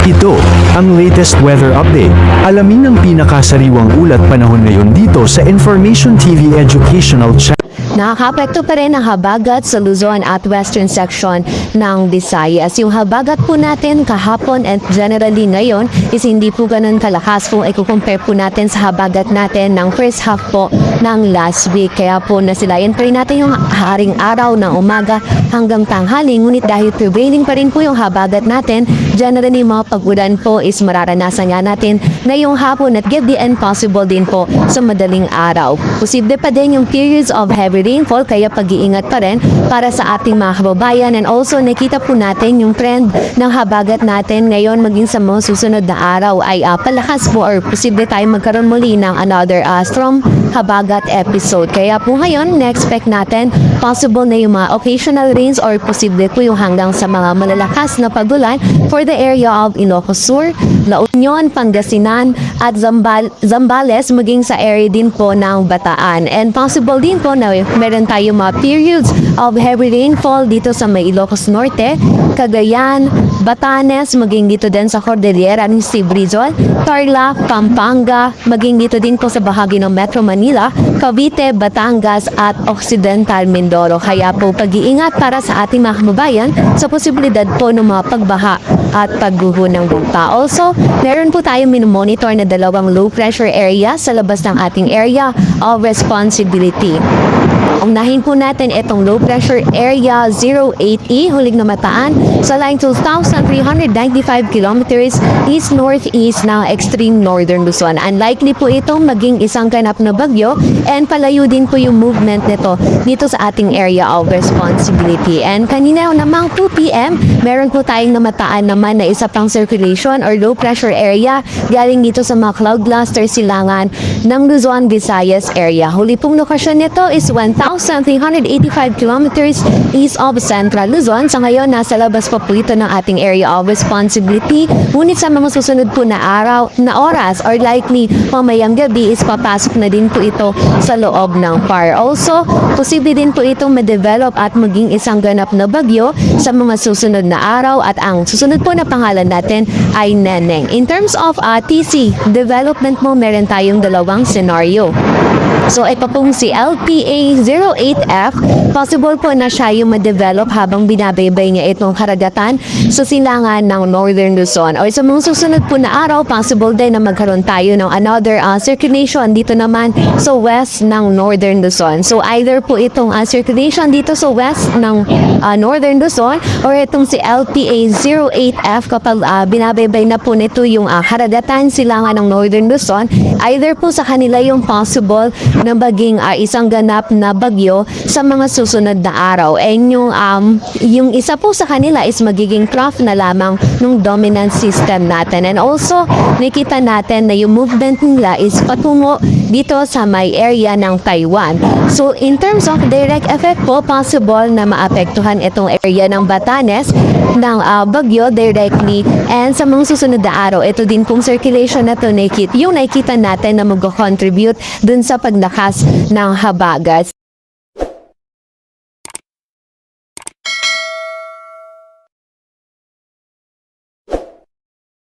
Ito, ang latest weather update. Alamin ang pinakasariwang ulat panahon ngayon dito sa Information TV Educational Channel. Nakakaapekto pa rin ang habagat sa Luzon at western section ng Visayas. Yung habagat po natin kahapon and generally ngayon is hindi po ganun kalakas kung i-compare po natin sa habagat natin ng first half po ng last week. Kaya po nasilayan pa rin natin yung haring araw ng umaga hanggang tanghali. Ngunit dahil prevailing pa rin po yung habagat natin, generally mga pag-ulan po is mararanasan nga natin ngayong hapon at gabi and possible din po sa madaling araw. Posible pa din yung periods of heavy rainfall kaya pag-iingat pa rin para sa ating mga kababayan, and also nakita po natin yung trend ng habagat natin ngayon maging sa mga susunod na araw ay palakas po or posible tayo magkaroon muli ng another strong habagat episode. Kaya po ngayon na-expect natin possible na yung mga occasional rains or posible po yung hanggang sa mga malalakas na pagulan for the area of Ilocos Sur, La Union, Pangasinan at Zambales maging sa area din po ng Bataan. And possible din po na meron tayo mga periods of heavy rainfall dito sa may Ilocos Norte, Cagayan, Batanes, maging dito din sa Cordillera ng Region, Tarlac, Pampanga, maging dito din po sa bahagi ng Metro Manila, Cavite, Batangas at Occidental Mindoro. Kaya po pag-iingat para sa ating mga kababayan sa posibilidad po ng mga pagbaha at pagguho ng lupa. Also, meron po tayong minomonitor na dalawang low pressure area sa labas ng ating area of responsibility. Unahin po natin itong low pressure area 08E, huling namataan sa line 2,395 kilometers east-northeast ng extreme northern Luzon. Unlikely po itong maging isang ganap na bagyo and palayo din po yung movement nito dito sa ating area of responsibility. And kanina namang 2 p.m., meron po tayong namataan naman na isa pang circulation or low pressure area galing dito sa mga cloud cluster silangan ng Luzon, Visayas area. Huli pong lokasyon nito is 1,385 kilometers east of Central Luzon. Sa ngayon, nasa labas pa po ito ng ating area of responsibility. Ngunit sa mga susunod po na araw, na oras, or likely mamayang gabi is papasok na din po ito sa loob ng PAR. Also, posible din po itong ma-develop at maging isang ganap na bagyo sa mga susunod na araw at ang susunod po na pangalan natin ay Neneng. In terms of TC development mo, meron tayong dalawang scenario. So, ito pong si LPA08F, possible po na siya yung ma-develop habang binabaybay niya itong karagatan sa silangan ng Northern Luzon. O sa mga susunod po na araw, possible din na magkaroon tayo ng another circulation dito naman sa west ng Northern Luzon. So, either po itong circulation dito sa west ng Northern Luzon or itong si LPA08F kapag binabaybay na po nito yung karagatan silangan ng Northern Luzon, either po sa kanila yung possible na maging isang ganap na bagyo sa mga susunod na araw. And yung isa po sa kanila is magiging trough na lamang ng dominant system natin. And also, nakita natin na yung movement nila is patungo dito sa may area ng Taiwan. So, in terms of direct effect po, possible na maapektuhan itong area ng Batanes ng bagyo directly. And sa mga susunod na araw, ito din pong circulation na ito, yung nakikita natin na mag-contribute dun sa paglakas ng habagat.